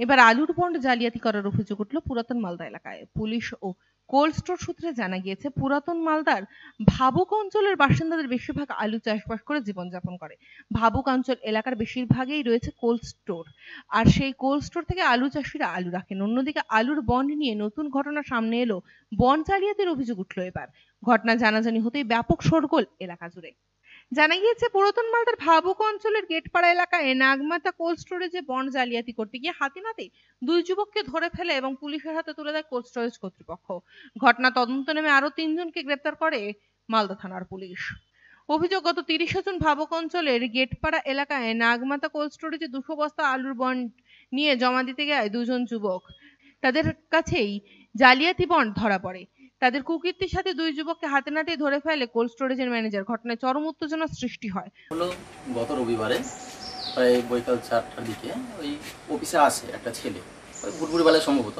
এবার আলুর বন্ড জালিয়াতি করার অভিযোগ উঠল পুরাতন মালদা এলাকায়। পুলিশ ও কোল্ড স্টোর সূত্রে জানা গিয়েছে, পুরাতন মালদার ভাবুক অঞ্চলের বাসিন্দাদের বেশিরভাগ আলু চাষবাস করে জীবনযাপন করে। ভাবুক অঞ্চল এলাকার বেশিরভাগই রয়েছে কোল্ড স্টোর, আর সেই কোল্ড স্টোর থেকে আলু চাষিরা আলু রাখেন। অন্যদিকে আলুর বন্ড নিয়ে নতুন ঘটনা সামনে এলো। বন্ড জালিয়াতির অভিযোগ উঠল এবার। ঘটনা জানাজানি হতেই ব্যাপক শোরগোল এলাকা জুড়ে। জানা গিয়েছে, পুরাতন মালদার ভাবুক অঞ্চলের গেটপাড়া এলাকায় নাগমাতা কোল্ড স্টোরেজে বন্ড জালিয়াতি করতে গিয়ে হাতে দুই যুবককে ধরে ফেলে এবং পুলিশের হাতে তুলে দেয় কোল্ড স্টোরেজ কর্তৃপক্ষ। ঘটনা তদন্ত নেমে আরো 3 জনকে গ্রেপ্তার করে মালদা থানার পুলিশ। অভিযোগ, গত 30 জুন ভাবুক অঞ্চলের গেটপাড়া এলাকায় নাগমাতা কোল্ড স্টোরেজে 200 বস্তা আলুর বন্ড নিয়ে জমা দিতে গিয়ে 2 জন যুবক, তাদের কাছেই জালিয়াতি বন্ড ধরা পড়ে। তাদের কুকীর্তির সাথে 2 যুবককে হাতে নাতে ধরে ফেলে কোল্ড স্টোরেজের ম্যানেজার। ঘটনায় চরম উত্তেজনার সৃষ্টি হয়। হলো গত রবিবারে প্রায় বৈকাল 4টার দিকে ওই অফিসে আসে একটা ছেলে, ওই বুটবুড়ি বেলায় সম্ভবত।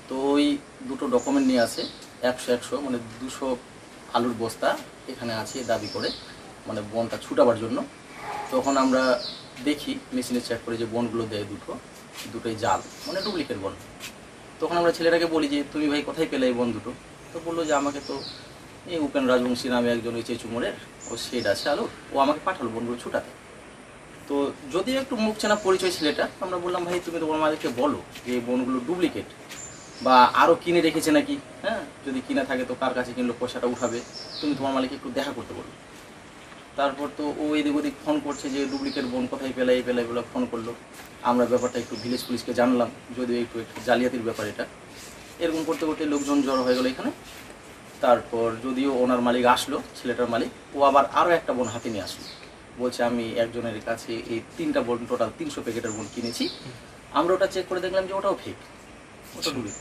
তো ওই দুটো ডকুমেন্ট নিয়ে আসে, 100 মানে 200 আলুর বস্তা এখানে আছে দাবি করে, মানে বনটা ছুটাবার জন্য। তখন আমরা দেখি মেশিনে চেক করে যে বনগুলো দেয় দুটোই জাল, মানে ডুপ্লিকেট বন। তখন আমরা ছেলেটাকে বলি যে তুমি ভাই কোথায় পেলে এই বন দুটো? তো বললো যে আমাকে তো এই উপেন রাজবংশী নামে একজন ওই চেচুমোড়ের ও শেড আছে আলুর, ও আমাকে পাঠালো বনগুলো ছুটাতে। তো যদিও একটু মুখ চেনা পরিচয় ছেলেটা, আমরা বললাম ভাই তুমি তোমার মালিককে বলো যে এই বনগুলো ডুপ্লিকেট বা আরও কিনে রেখেছে নাকি, হ্যাঁ যদি কিনে থাকে তো কার কাছে কিনলো পয়সাটা উঠাবে, তুমি তোমার মালিককে একটু দেখা করতে বলো। তারপর তো ও এদিক ওদিক ফোন করছে যে ডুপ্লিকেট বন কোথায় পেলে বলে ফোন করলো। আমরা ব্যাপারটা একটু ভিলেজ পুলিশকে জানলাম, যদিও একটু জালিয়াতির ব্যাপার এটা। এরকম করতে করতে লোকজন জড়ো হয়ে গেলো এখানে। তারপর যদিও ওনার মালিক আসলো, ছেলেটার মালিক, ও আবার আরও একটা বোন হাতে নিয়ে আসলো, বলছে আমি একজনের কাছে এই 3টা বোন, টোটাল 300 প্যাকেটের বোন কিনেছি। আমরা ওটা চেক করে দেখলাম যে ওটাও ফেক, ওটা ডুবি।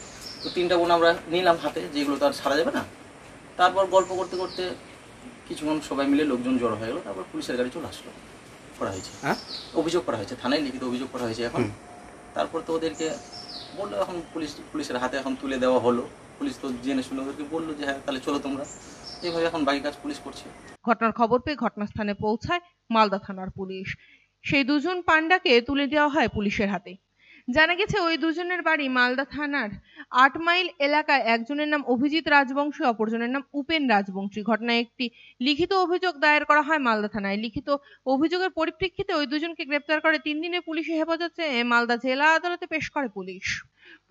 তো 3টা বোন আমরা নিলাম হাতে, যেগুলো তো আর ছাড়া যাবে না। তারপর গল্প করতে করতে কিছুক্ষণ সবাই মিলে লোকজন জড়ো হয়ে গেলো। তারপর পুলিশের গাড়ি চলে আসলো, করা হয়েছে, অভিযোগ করা হয়েছে, থানায় লিখিত অভিযোগ করা হয়েছে এখন। তারপর তো ওদেরকে বললো এখন পুলিশের হাতে এখন তুলে দেওয়া হলো। পুলিশ তো জেনে শুনে ওদেরকে বললো যে হ্যাঁ তাহলে চলো তোমরা, এইভাবে এখন বাকি কাজ পুলিশ করছে। ঘটনার খবর পেয়ে ঘটনাস্থানে পৌঁছায় মালদা থানার পুলিশ। সেই 2 জন পান্ডাকে তুলে দেওয়া হয় পুলিশের হাতে। জানা গেছে, ওই 2 জনের বাড়ি মালদা থানার 8 মাইল এলাকায়। একজনের নাম অভিজিৎ রাজবংশী, অপরজনের নাম উপেন রাজবংশী। ঘটনায় একটি লিখিত অভিযোগ দায়ের করা হয় মালদা থানায়। লিখিত অভিযোগের পরিপ্রেক্ষিতে ওই 2 জনকে গ্রেপ্তার করে 3 দিনের পুলিশি হেফাজতে মালদা জেলা আদালতে পেশ করে পুলিশ।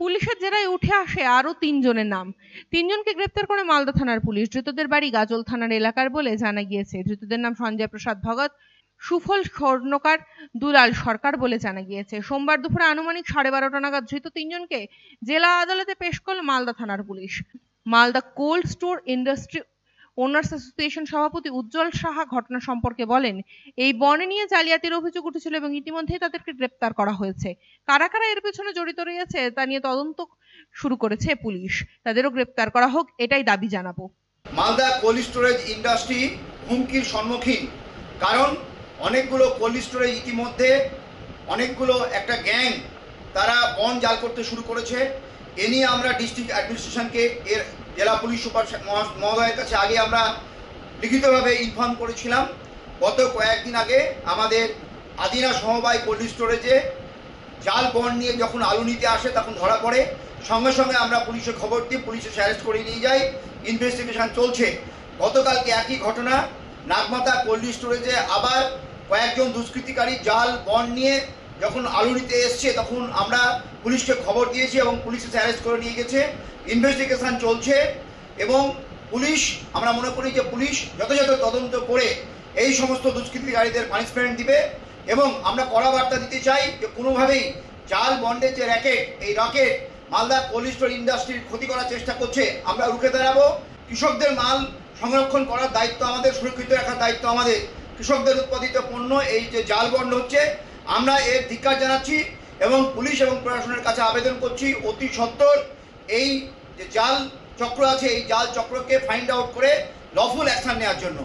পুলিশের জেরায় উঠে আসে আরো 3 জনের নাম। 3 জনকে গ্রেপ্তার করে মালদা থানার পুলিশ। ধৃতদের বাড়ি গাজল থানার এলাকার বলে জানা গিয়েছে। ধৃতদের নাম সঞ্জয় প্রসাদ ভগত, সুফল স্বর্ণকার, দুলাল সরকার বলে জানা গিয়েছে। সোমবার দুপুরে আনুমানিক 12:30 নাগাদ ধৃত 3 জনকে জেলা আদালতে পেশ করল মালদা থানার police. Malda cold store industry owners association সভাপতি উজ্জ্বল সাহা ঘটনা সম্পর্কে বলেন, এই বনে নিয়ে জালিয়াতির অভিযোগ উঠেছিল এবং ইতিমধ্যেই তাদেরকে গ্রেপ্তার করা হয়েছে। কারা কারা এর পেছনে জড়িত রয়েছে তা নিয়ে তদন্ত শুরু করেছে পুলিশ। তাদেরও গ্রেপ্তার করা হোক, এটাই দাবি জানাবো। মালদা কোল্ড স্টোরেজ ইন্ডাস্ট্রি হুমকির সম্মুখীন, কারণ অনেকগুলো কোল্ড স্টোরেজ ইতিমধ্যে অনেকগুলো একটা গ্যাং তারা বন জাল করতে শুরু করেছে। এ নিয়ে আমরা ডিস্ট্রিক্ট অ্যাডমিনিস্ট্রেশনকে, এর জেলা পুলিশ সুপার মহোদয়ের কাছে আগে আমরা লিখিতভাবে ইনফর্ম করেছিলাম। গত কয়েকদিন আগে আমাদের আদিনা সমবায় কোল্ড স্টোরেজে জাল বন নিয়ে যখন আলু নিতে আসে তখন ধরা পড়ে। সঙ্গে সঙ্গে আমরা পুলিশে খবর দিই, পুলিশে অ্যারেস্ট করে নিয়ে যাই, ইনভেস্টিগেশন চলছে। গতকালকে একই ঘটনা, নাগমাতা কোল্ড স্টোরেজে আবার কয়েকজন দুষ্কৃতিকারী জাল বন নিয়ে যখন আলু নিতে এসছে তখন আমরা পুলিশকে খবর দিয়েছি এবং পুলিশে অ্যারেস্ট করে নিয়ে গেছে। ইনভেস্টিগেশন চলছে এবং পুলিশ, আমরা মনে করি যে পুলিশ যথাযথ তদন্ত করে এই সমস্ত দুষ্কৃতিকারীদের পানিশমেন্ট দিবে। এবং আমরা কড়া বার্তা দিতে চাই যে কোনোভাবেই জাল বন্ডের যে র্যাকেট, এই রকেট মালদা কোল্ড স্টোর ইন্ডাস্ট্রির ক্ষতি করার চেষ্টা করছে, আমরা রুখে দাঁড়াবো। কৃষকদের মাল সংরক্ষণ করার দায়িত্ব আমাদের, সুরক্ষিত রাখার দায়িত্ব আমাদের। কৃষকদের উৎপাদিত পণ্য এই যে জাল বন্ড হচ্ছে, আমরা এর ধিক্কার জানাচ্ছি এবং পুলিশ এবং প্রশাসনের কাছে আবেদন করছি অতি সত্বর এই যে জাল চক্র আছে, এই জাল চক্রকে ফাইন্ড আউট করে লফুল অ্যাকশন নেওয়ার জন্য।